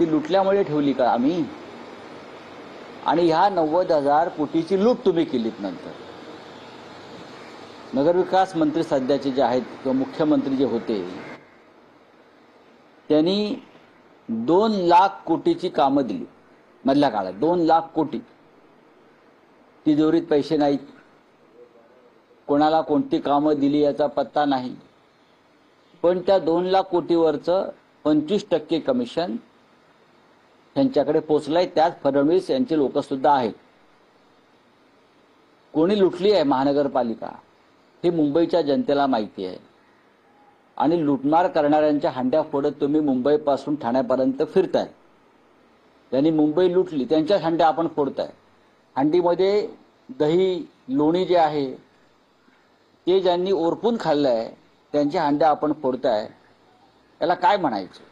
ती लुटल्यामुळे ठेवली का आम्ही? आणि ह्या 90,000 कोटीची लूट तुम्ही केलीत. नंतर नगरविकास मंत्री सध्याचे जे आहेत किंवा मुख्यमंत्री जे होते त्यांनी 2 लाख कोटीची कामं दिली मधल्या काळात. 2 लाख कोटी. तिजोरीत पैसे नाहीत, कोणाला कोणती कामं दिली याचा पत्ता नाही, पण त्या 2 लाख कोटीवरचं 25% कमिशन त्यांच्याकडे पोचलंय. त्यात फडणवीस यांचे लोक सुद्धा आहेत. कोणी लुटली आहे महानगरपालिका हे मुंबईच्या जनतेला माहिती आहे. आणि लुटमार करणाऱ्यांच्या हांड्या फोडत तुम्ही मुंबईपासून ठाण्यापर्यंत फिरताय. त्यांनी मुंबई लुटली, त्यांच्याच हांड्या आपण फोडताय. हांडीमध्ये दही लोणी जे आहे ते ज्यांनी ओरपून खाल्लंय त्यांच्या हांड्या आपण फोडताय. याला काय म्हणायचं?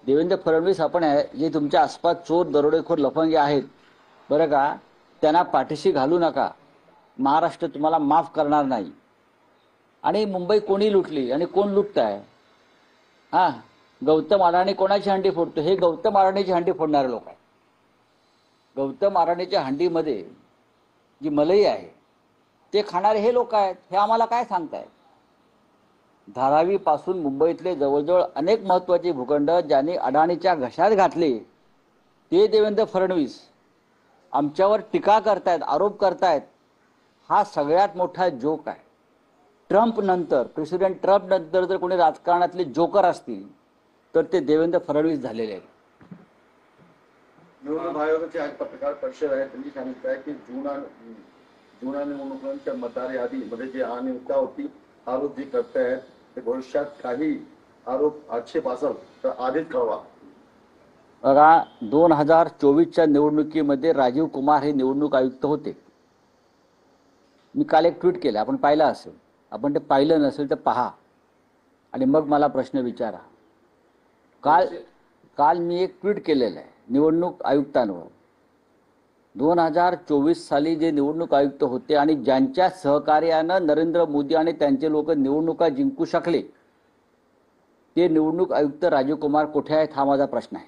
देवेंद्र फडणवीस, आपण जे तुमच्या आसपास चोर दरोडेखोर लफंगे आहेत बरं का, त्यांना पाठीशी घालू नका. महाराष्ट्र तुम्हाला माफ करणार नाही. आणि मुंबई कोणी लुटली आणि कोण लुटताय? हां, गौतम अडाणी कोणाची हंडी फोडतो? हे गौतम अडाणीची हंडी फोडणारे लोक आहेत. गौतम अडाणीच्या हंडीमध्ये जी मलई आहे ते खाणारे हे लोक आहेत. हे आम्हाला काय सांगतायत? धारावीपासून मुंबईतले जवळजवळ अनेक महत्त्वाचे भूखंड ज्यांनी अडाणीच्या घशात घातले ते देवेंद्र फडणवीस आमच्यावर टीका करतायत, आरोप करतायत. हा सगळ्यात मोठा जोक आहे. ट्रम्प नंतर, प्रेसिडेंट ट्रम्प नंतर जर कोणी राजकारणातले जोकर असतील तर ते देवेंद्र फडणवीस झालेले आहेत. निवडणूक आयोगाची आज पत्रकार परिषद आहे. त्यांनी सांगितलं आहे की जुना निवडणुकांच्या मतदार यादीमध्ये जी अनियमितता होती, आरोप जी करतायत ते भविष्यात काही आरोप आक्षेप असेल तर आधीच कळवा. बघा, 2024च्या निवडणुकीमध्ये राजीव कुमार हे निवडणूक आयुक्त होते. मी काल एक ट्विट केलं, आपण पाहिलं असेल. आपण ते पाहिलं नसेल तर पहा आणि मग मला प्रश्न विचारा. काल मी एक ट्विट केलेलं आहे निवडणूक आयुक्तांवर. 2024 साली जे निवडणूक आयुक्त होते आणि ज्यांच्या सहकार्यानं नरेंद्र मोदी आणि त्यांचे लोक निवडणुका जिंकू शकले ते निवडणूक आयुक्त राजीव कुमार कुठे आहेत हा माझा प्रश्न आहे.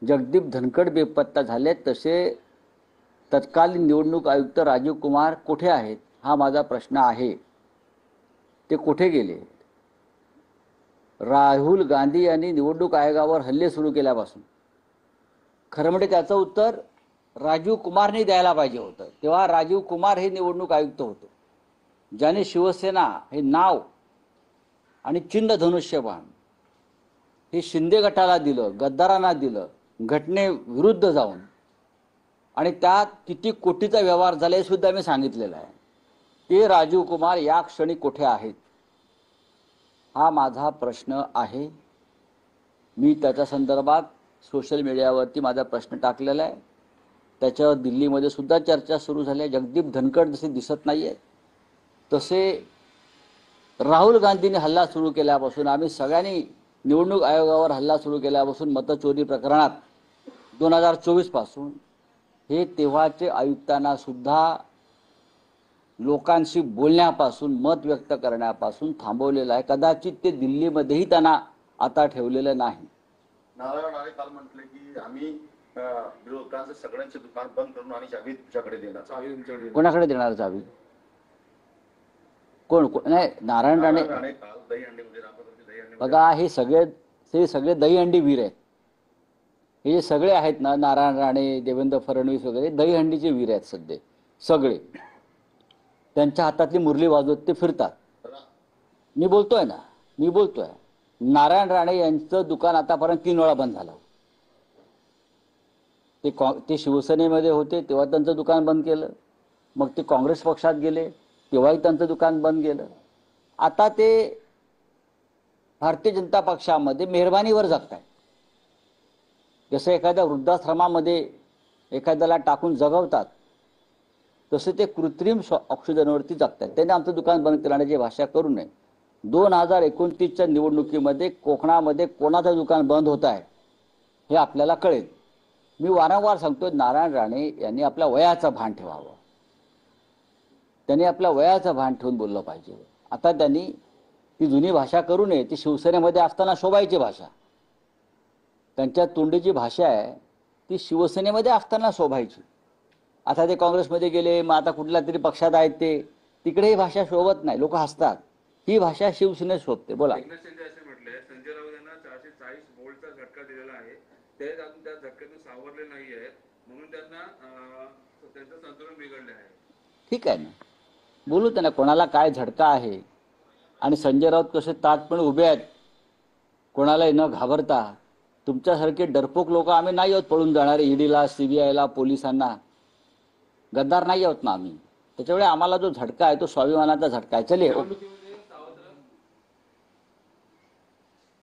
जगदीप धनखड बेपत्ता झाले तसे तत्कालीन निवडणूक आयुक्त राजीव कुमार कुठे आहेत हा माझा प्रश्न आहे. ते कुठे गेले? राहुल गांधी यांनी निवडणूक आयोगावर हल्ले सुरू केल्यापासून खरं म्हणजे त्याचं उत्तर राजीव कुमारने द्यायला पाहिजे होतं. तेव्हा राजीव कुमार हे निवडणूक आयुक्त होते ज्याने शिवसेना हे नाव आणि चिन्ह धनुष्यबाण हे शिंदे गटाला दिलं, गद्दारांना दिलं, घटनेविरुद्ध जाऊन. आणि त्यात किती कोटीचा व्यवहार झाला हे सुद्धा मी सांगितलेलं आहे. ते राजीव कुमार या क्षणी कुठे आहेत हा माझा प्रश्न आहे. मी त्याच्या संदर्भात सोशल मीडियावरती माझा प्रश्न टाकलेला आहे. त्याच्यावर दिल्लीमध्ये सुद्धा चर्चा सुरू झाली आहे. जगदीप धनखड जसे दिसत नाही आहेत तसे राहुल गांधींनी हल्ला सुरू केल्यापासून, आम्ही सगळ्यांनी निवडणूक आयोगावर हल्ला सुरू केल्यापासून, मतचोरी प्रकरणात 2024 पासून हे तेव्हाचे आयुक्तांना सुद्धा लोकांशी बोलण्यापासून, मत व्यक्त करण्यापासून थांबवलेलं आहे. कदाचित ते दिल्लीमध्येही त्यांना आता ठेवलेलं नाही. नारायण राणे काल म्हटले की आम्ही विरोधकांचे सगळ्यांचे दुकान बंद करून आणि चावी तुमच्याकडे देणार. कोणाकडे देणार चावी? कोण? नाही, नारायण राणे बघा, हे सगळे दहीहंडी वीर आहेत. हे जे सगळे आहेत ना, नारायण राणे, देवेंद्र फडणवीस वगैरे दहीहंडीचे वीर आहेत सध्या. सगळे त्यांच्या हातातली मुरली वाजवत ते फिरतात. मी बोलतोय नारायण राणे यांचं दुकान आतापर्यंत 3 वेळा बंद झालं. ते शिवसेनेमध्ये होते तेव्हा त्यांचं दुकान बंद केलं. मग ते काँग्रेस पक्षात गेले तेव्हाही त्यांचं दुकान बंद केलं. आता ते भारतीय जनता पक्षामध्ये मेहरबानीवर जगतायत. जसं एखाद्या वृद्धाश्रमामध्ये एखाद्याला टाकून जगवतात तसे ते कृत्रिम ऑक्सिजनवरती जगतात. त्यांनी आमचं दुकान बंद करण्याची भाषा करू नये. 2029च्या निवडणुकीमध्ये कोकणामध्ये कोणाचं दुकान बंद होत आहे हे आपल्याला कळेल. मी वारंवार सांगतो, नारायण राणे यांनी आपल्या वयाचं भान ठेवावं. त्यांनी आपल्या वयाचं भान ठेवून बोललं पाहिजे. आता त्यांनी ती जुनी भाषा करू नये, ती शिवसेनेमध्ये असताना शोभायची भाषा. त्यांच्या तोंडीची भाषा आहे ती शिवसेनेमध्ये असताना शोभायची. आता ते काँग्रेसमध्ये गेले, मग आता कुठल्या तरी पक्षात आहेत ते, तिकडे ही भाषा शोभत नाही, लोक हसतात. ही भाषा शिवसेनेत शोभते. बोला. एकनाथ शिंदे असे म्हटले, संजय राऊत यांना 440 व्होल्टचा झटका दिलेला आहे, ते अजून त्या झटक्यातून सावरले नाही आहेत, म्हणून त्यांना त्यांचं संतुलन बिघडले आहे. ठीक आहे ना, बोलू त्यांना कोणाला काय झटका आहे. आणि संजय राऊत कसे ताटपणे उभे आहेत, कोणालाही न घाबरता. तुमच्यासारखे डरपोक लोक आम्ही नाही आहोत पळून जाणारे ईडीला, सीबीआयला, पोलिसांना. गद्दार नाही आहोत ना आम्ही. त्याच्यामुळे आम्हाला जो झटका आहे तो स्वाभिमानाचा झटका आहे. चले.